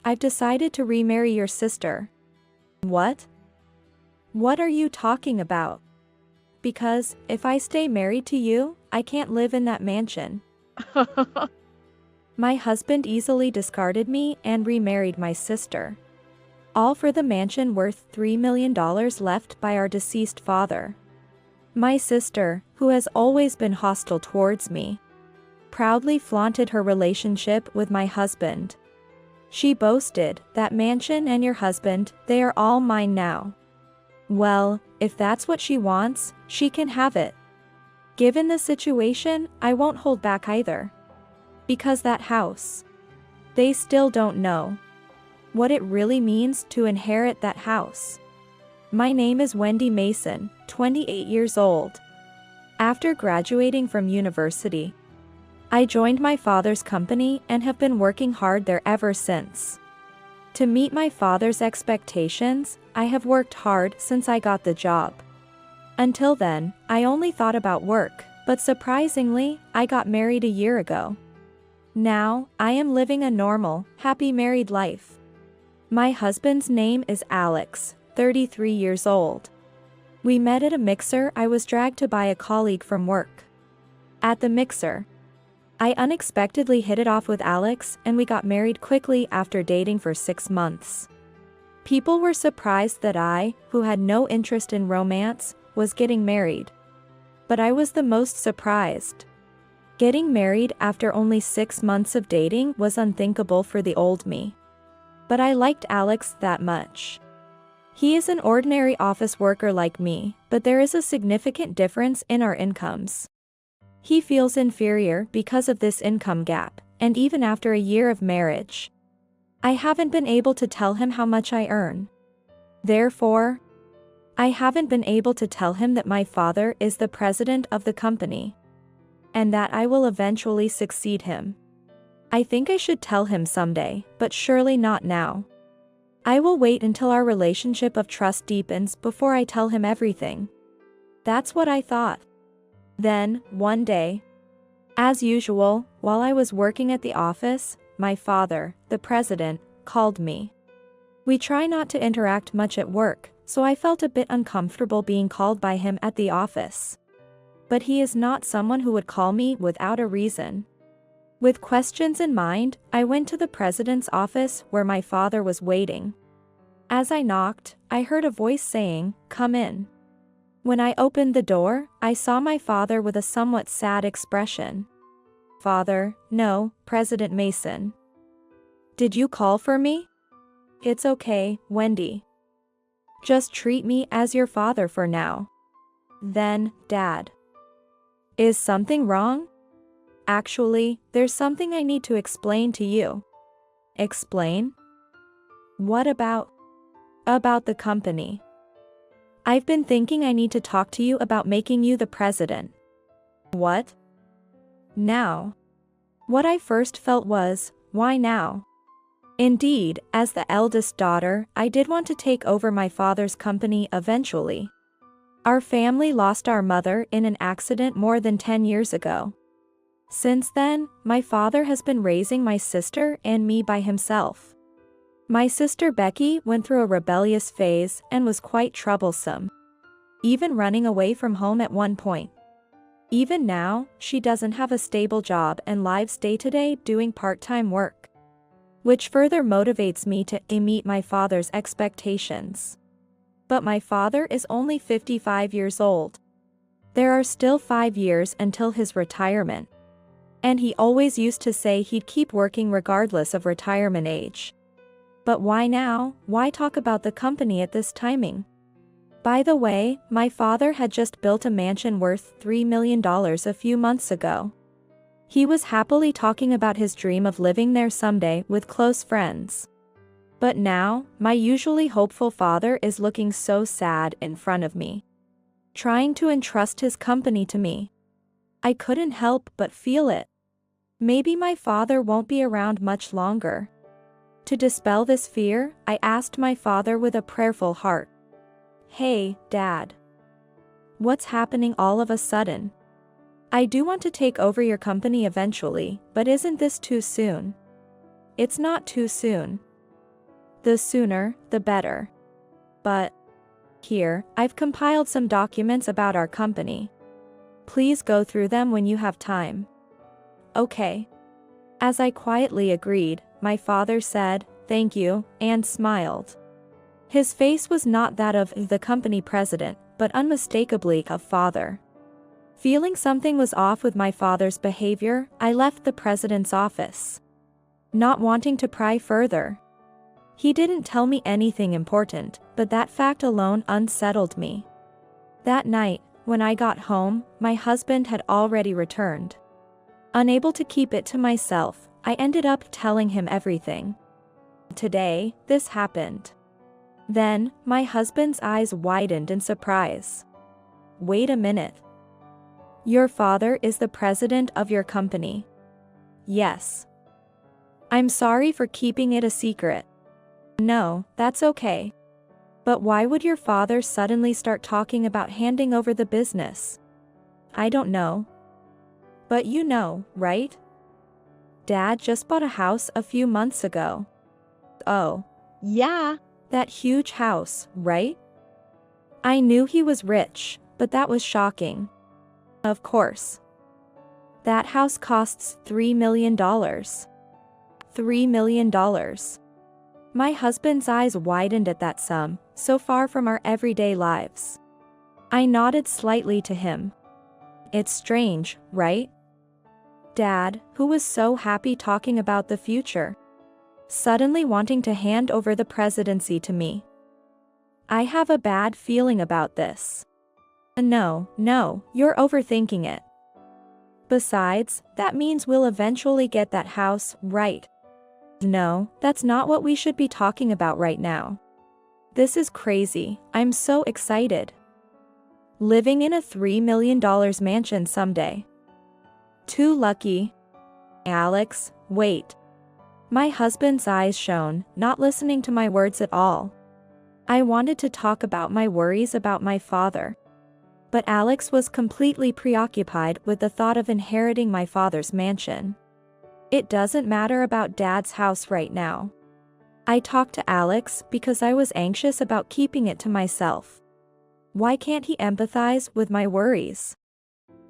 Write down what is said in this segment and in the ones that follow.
I've decided to remarry your sister. What? What are you talking about? Because, if I stay married to you, I can't live in that mansion. My husband easily discarded me and remarried my sister. All for the mansion worth $3 million left by our deceased father. My sister, who has always been hostile towards me, proudly flaunted her relationship with my husband. She boasted, "That mansion and your husband, they are all mine now." Well, if that's what she wants, she can have it. Given the situation, I won't hold back either. Because that house, they still don't know what it really means to inherit that house. My name is Wendy Mason, 28 years old. After graduating from university, I joined my father's company and have been working hard there ever since. To meet my father's expectations, I have worked hard since I got the job. Until then, I only thought about work, but surprisingly, I got married a year ago. Now, I am living a normal, happy married life. My husband's name is Alex, 33 years old. We met at a mixer I was dragged to by a colleague from work. At the mixer, I unexpectedly hit it off with Alex and we got married quickly after dating for 6 months. People were surprised that I, who had no interest in romance, was getting married. But I was the most surprised. Getting married after only 6 months of dating was unthinkable for the old me. But I liked Alex that much. He is an ordinary office worker like me, but there is a significant difference in our incomes. He feels inferior because of this income gap, and even after a year of marriage, I haven't been able to tell him how much I earn. Therefore, I haven't been able to tell him that my father is the president of the company, and that I will eventually succeed him. I think I should tell him someday, but surely not now. I will wait until our relationship of trust deepens before I tell him everything. That's what I thought. Then, one day, as usual, while I was working at the office, my father, the president, called me. We try not to interact much at work, so I felt a bit uncomfortable being called by him at the office. But he is not someone who would call me without a reason. With questions in mind, I went to the president's office where my father was waiting. As I knocked, I heard a voice saying, "Come in." When I opened the door, I saw my father with a somewhat sad expression. "Father, no, President Mason. Did you call for me?" "It's okay, Wendy. Just treat me as your father for now." Then, Dad. "Is something wrong?" "Actually, there's something I need to explain to you." "Explain? What about?" "About the company. I've been thinking I need to talk to you about making you the president." "What? Now?" What I first felt was, why now? Indeed, as the eldest daughter, I did want to take over my father's company eventually. Our family lost our mother in an accident more than 10 years ago. Since then, my father has been raising my sister and me by himself. My sister Becky went through a rebellious phase and was quite troublesome, even running away from home at one point. Even now, she doesn't have a stable job and lives day-to-day doing part-time work, which further motivates me to meet my father's expectations. But my father is only 55 years old. There are still 5 years until his retirement. And he always used to say he'd keep working regardless of retirement age. But why now? Why talk about the company at this timing? By the way, my father had just built a mansion worth $3 million a few months ago. He was happily talking about his dream of living there someday with close friends. But now, my usually hopeful father is looking so sad in front of me, trying to entrust his company to me. I couldn't help but feel it. Maybe my father won't be around much longer. To dispel this fear, I asked my father with a prayerful heart, "Hey, Dad. What's happening all of a sudden? I do want to take over your company eventually, but isn't this too soon?" "It's not too soon. The sooner, the better. But here, I've compiled some documents about our company. Please go through them when you have time. Okay. As I quietly agreed, my father said, "Thank you," and smiled. His face was not that of the company president, but unmistakably of father. Feeling something was off with my father's behavior, I left the president's office, not wanting to pry further. He didn't tell me anything important, but that fact alone unsettled me. That night, when I got home, my husband had already returned. Unable to keep it to myself, I ended up telling him everything. Today, this happened. Then, my husband's eyes widened in surprise. Wait a minute. Your father is the president of your company? Yes. I'm sorry for keeping it a secret. No, that's okay. But why would your father suddenly start talking about handing over the business? I don't know. But you know, right? Dad just bought a house a few months ago. Oh. Yeah. That huge house, right? I knew he was rich, but that was shocking. Of course. That house costs $3 million. $3 million. My husband's eyes widened at that sum, so far from our everyday lives. I nodded slightly to him. It's strange, right? Dad, who was so happy talking about the future, suddenly wanting to hand over the presidency to me. I have a bad feeling about this. No, you're overthinking it. Besides, that means we'll eventually get that house, right? No, that's not what we should be talking about right now. This is crazy, I'm so excited. Living in a $3 million mansion someday. Too lucky. Alex, wait. My husband's eyes shone, not listening to my words at all. I wanted to talk about my worries about my father. But Alex was completely preoccupied with the thought of inheriting my father's mansion. It doesn't matter about Dad's house right now. I talked to Alex because I was anxious about keeping it to myself. Why can't he empathize with my worries?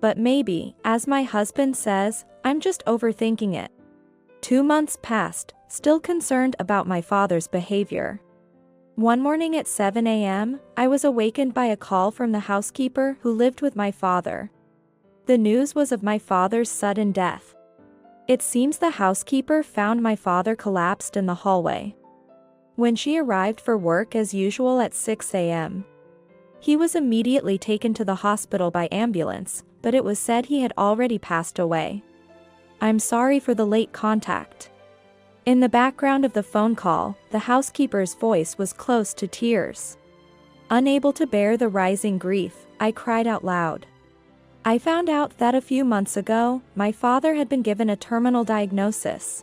But maybe, as my husband says, I'm just overthinking it. 2 months passed, still concerned about my father's behavior. One morning at 7 a.m., I was awakened by a call from the housekeeper who lived with my father. The news was of my father's sudden death. It seems the housekeeper found my father collapsed in the hallway. When she arrived for work as usual at 6 a.m., he was immediately taken to the hospital by ambulance, but it was said he had already passed away. I'm sorry for the late contact. In the background of the phone call, the housekeeper's voice was close to tears. Unable to bear the rising grief, I cried out loud. I found out that a few months ago, my father had been given a terminal diagnosis.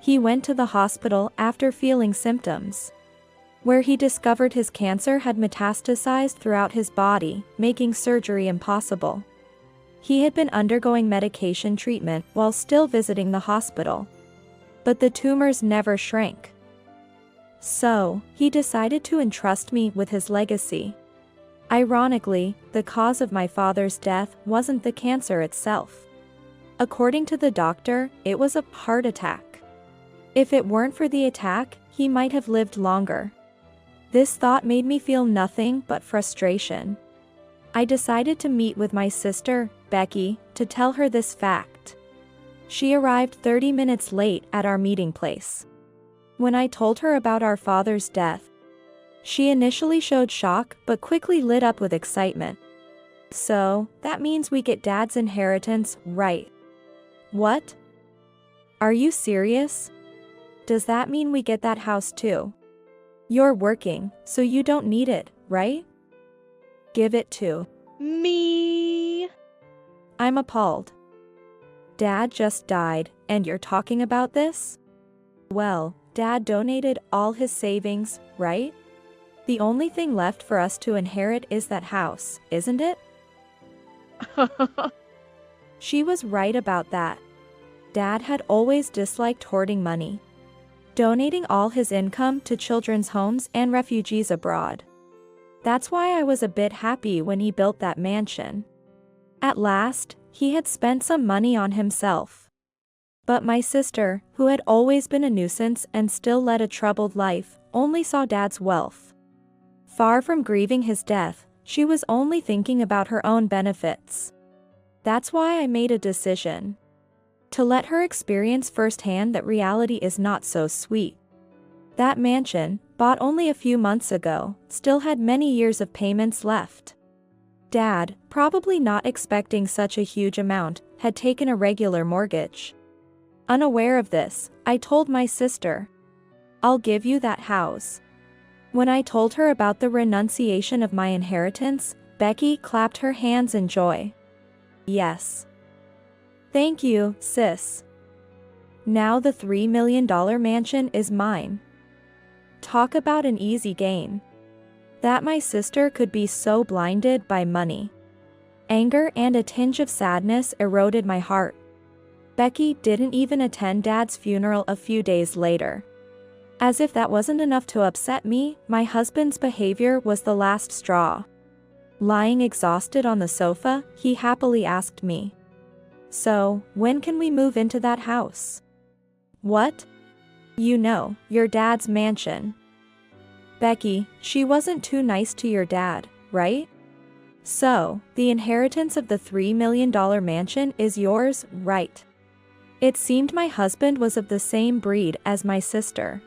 He went to the hospital after feeling symptoms, where he discovered his cancer had metastasized throughout his body, making surgery impossible. He had been undergoing medication treatment while still visiting the hospital. But the tumors never shrank. So, he decided to entrust me with his legacy. Ironically, the cause of my father's death wasn't the cancer itself. According to the doctor, it was a heart attack. If it weren't for the attack, he might have lived longer. This thought made me feel nothing but frustration. I decided to meet with my sister, Becky, to tell her this fact. She arrived 30 minutes late at our meeting place. When I told her about our father's death, she initially showed shock but quickly lit up with excitement. So, that means we get Dad's inheritance, right? What? Are you serious? Does that mean we get that house too? You're working, so you don't need it, right? Give it to me. I'm appalled. Dad just died, and you're talking about this? Well, Dad donated all his savings, right? The only thing left for us to inherit is that house, isn't it? She was right about that. Dad had always disliked hoarding money. donating all his income to children's homes and refugees abroad. That's why I was a bit happy when he built that mansion. At last, he had spent some money on himself. But my sister, who had always been a nuisance and still led a troubled life, only saw Dad's wealth. Far from grieving his death, she was only thinking about her own benefits. That's why I made a decision to let her experience firsthand that reality is not so sweet. That mansion, bought only a few months ago, still had many years of payments left. Dad, probably not expecting such a huge amount, had taken a regular mortgage. Unaware of this, I told my sister, "I'll give you that house." When I told her about the renunciation of my inheritance, Becky clapped her hands in joy. "Yes. Thank you, sis. Now the $3 million mansion is mine." Talk about an easy gain. That my sister could be so blinded by money. Anger and a tinge of sadness eroded my heart. Becky didn't even attend Dad's funeral a few days later. As if that wasn't enough to upset me, my husband's behavior was the last straw. Lying exhausted on the sofa, he happily asked me, "So, when can we move into that house?" "What?" "You know, your dad's mansion." "Becky, she wasn't too nice to your dad, right? So, the inheritance of the $3 million mansion is yours, right?" It seemed my husband was of the same breed as my sister.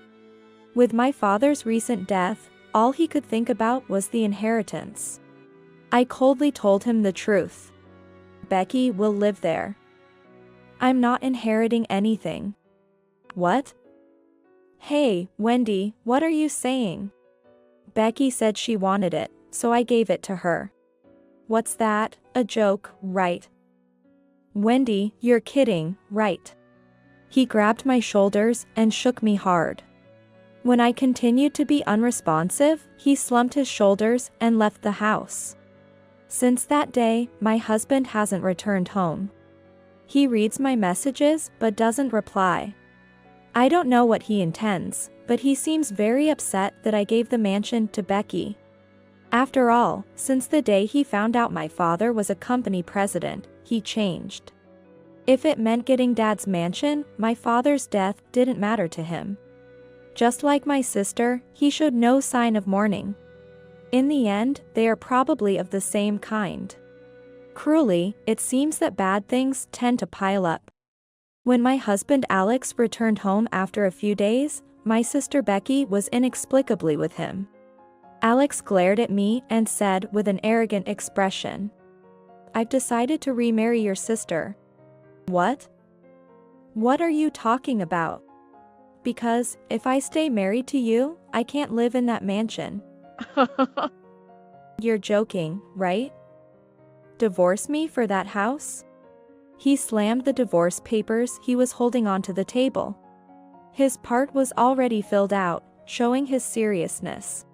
With my father's recent death, all he could think about was the inheritance. I coldly told him the truth. "Becky will live there. I'm not inheriting anything." "What?" "Hey, Wendy, what are you saying?" "Becky said she wanted it, so I gave it to her." "What's that, a joke, right?" "Wendy, you're kidding, right?" He grabbed my shoulders and shook me hard. When I continued to be unresponsive, he slumped his shoulders and left the house. Since that day, my husband hasn't returned home. He reads my messages but doesn't reply. I don't know what he intends, but he seems very upset that I gave the mansion to Becky. After all, since the day he found out my father was a company president, he changed. If it meant getting Dad's mansion, my father's death didn't matter to him. Just like my sister, he showed no sign of mourning. In the end, they are probably of the same kind. Cruelly, it seems that bad things tend to pile up. When my husband Alex returned home after a few days, my sister Becky was inexplicably with him. Alex glared at me and said with an arrogant expression, "I've decided to remarry your sister." "What? What are you talking about?" "Because, if I stay married to you, I can't live in that mansion." "You're joking, right? Divorce me for that house?" He slammed the divorce papers he was holding onto the table. His part was already filled out, showing his seriousness.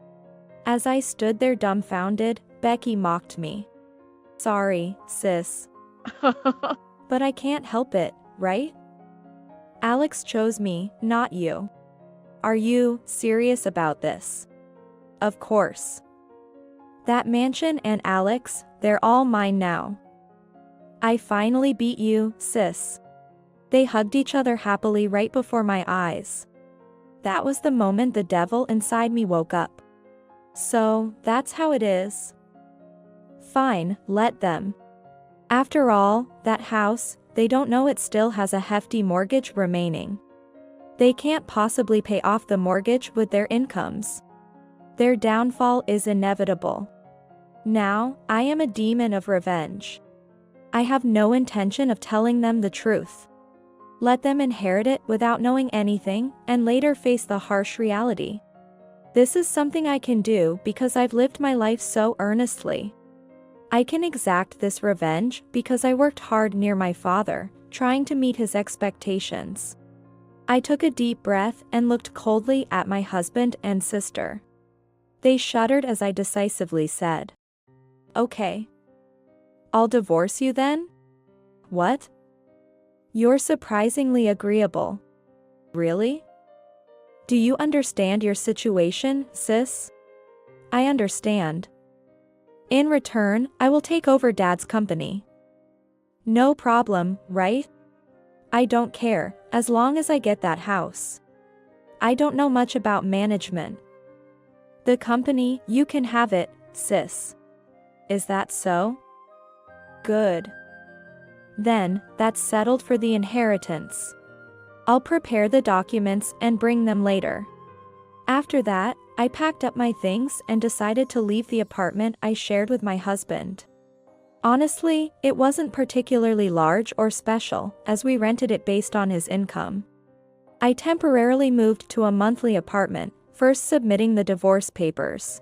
As I stood there dumbfounded, Becky mocked me. "Sorry, sis. But I can't help it, right? Alex chose me, not you." "Are you serious about this?" "Of course. That mansion and Alex, they're all mine now." "I finally beat you, sis." They hugged each other happily right before my eyes. That was the moment the devil inside me woke up. So, that's how it is. Fine, let them. After all, that house, they don't know it still has a hefty mortgage remaining. They can't possibly pay off the mortgage with their incomes. Their downfall is inevitable. Now, I am a demon of revenge. I have no intention of telling them the truth. Let them inherit it without knowing anything, and later face the harsh reality. This is something I can do because I've lived my life so earnestly. I can exact this revenge because I worked hard near my father, trying to meet his expectations. I took a deep breath and looked coldly at my husband and sister. They shuddered as I decisively said, "Okay. I'll divorce you then?" "What? You're surprisingly agreeable." "Really?" Do you understand your situation, sis? I understand. In return, I will take over Dad's company. No problem, right? I don't care, as long as I get that house. I don't know much about management. The company, you can have it, sis. Is that so? Good. Then, that's settled for the inheritance. I'll prepare the documents and bring them later. After that, I packed up my things and decided to leave the apartment I shared with my husband. Honestly, it wasn't particularly large or special, as we rented it based on his income. I temporarily moved to a monthly apartment, first submitting the divorce papers.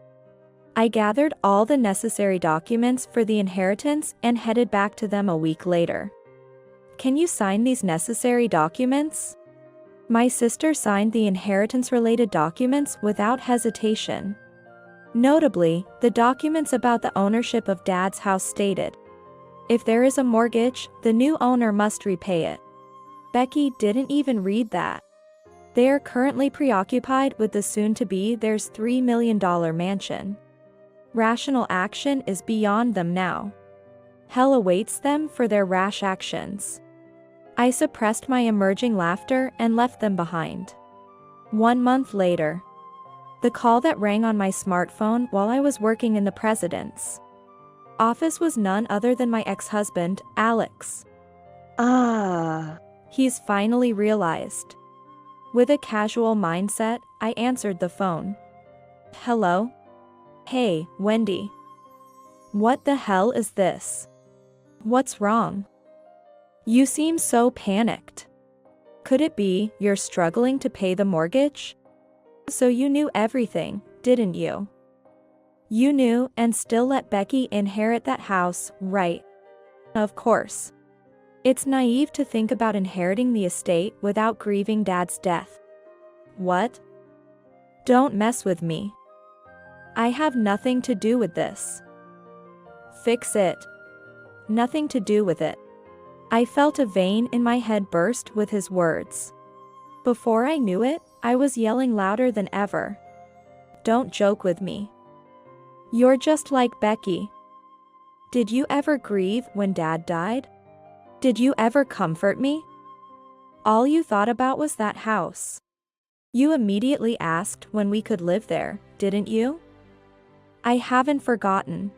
I gathered all the necessary documents for the inheritance and headed back to them a week later. Can you sign these necessary documents? My sister signed the inheritance-related documents without hesitation. Notably, the documents about the ownership of Dad's house stated, if there is a mortgage, the new owner must repay it. Becky didn't even read that. They are currently preoccupied with the soon-to-be theirs $3 million mansion. Rational action is beyond them now. Hell awaits them for their rash actions. I suppressed my emerging laughter and left them behind. 1 month later. The call that rang on my smartphone while I was working in the president's office was none other than my ex-husband, Alex. He's finally realized. With a casual mindset, I answered the phone. Hello? Hey, Wendy. What the hell is this? What's wrong? You seem so panicked. Could it be you're struggling to pay the mortgage? So you knew everything, didn't you? You knew and still let Becky inherit that house, right? Of course. It's naive to think about inheriting the estate without grieving Dad's death. What? Don't mess with me. I have nothing to do with this. Fix it. Nothing to do with it. I felt a vein in my head burst with his words. Before I knew it, I was yelling louder than ever. Don't joke with me. You're just like Becky. Did you ever grieve when Dad died? Did you ever comfort me? All you thought about was that house. You immediately asked when we could live there, didn't you? I haven't forgotten.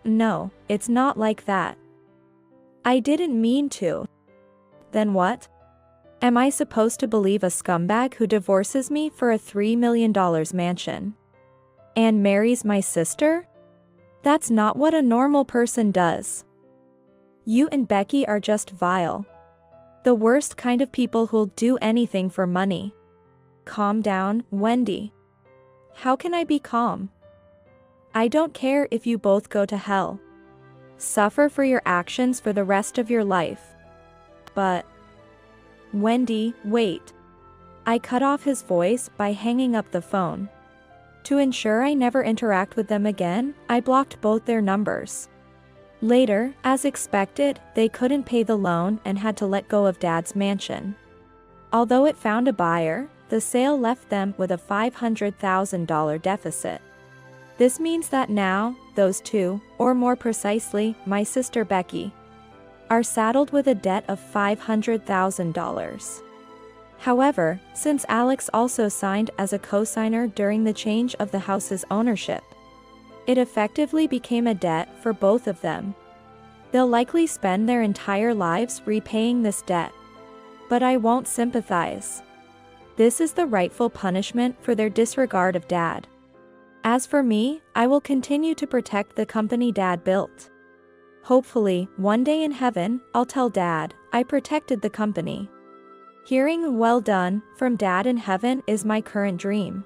No, it's not like that. I didn't mean to. Then what? Am I supposed to believe a scumbag who divorces me for a $3 million mansion? And marries my sister? That's not what a normal person does. You and Becky are just vile. The worst kind of people who'll do anything for money. Calm down, Wendy. How can I be calm? I don't care if you both go to hell. Suffer for your actions for the rest of your life. But... Wendy, wait. I cut off his voice by hanging up the phone. To ensure I never interact with them again, I blocked both their numbers. Later, as expected, they couldn't pay the loan and had to let go of Dad's mansion. Although it found a buyer, the sale left them with a $500,000 deficit. This means that now, those two, or more precisely, my sister Becky, are saddled with a debt of $500,000. However, since Alex also signed as a co-signer during the change of the house's ownership, it effectively became a debt for both of them. They'll likely spend their entire lives repaying this debt. But I won't sympathize. This is the rightful punishment for their disregard of Dad. As for me, I will continue to protect the company Dad built. Hopefully, one day in heaven, I'll tell Dad, I protected the company. Hearing "well done" from Dad in heaven is my current dream.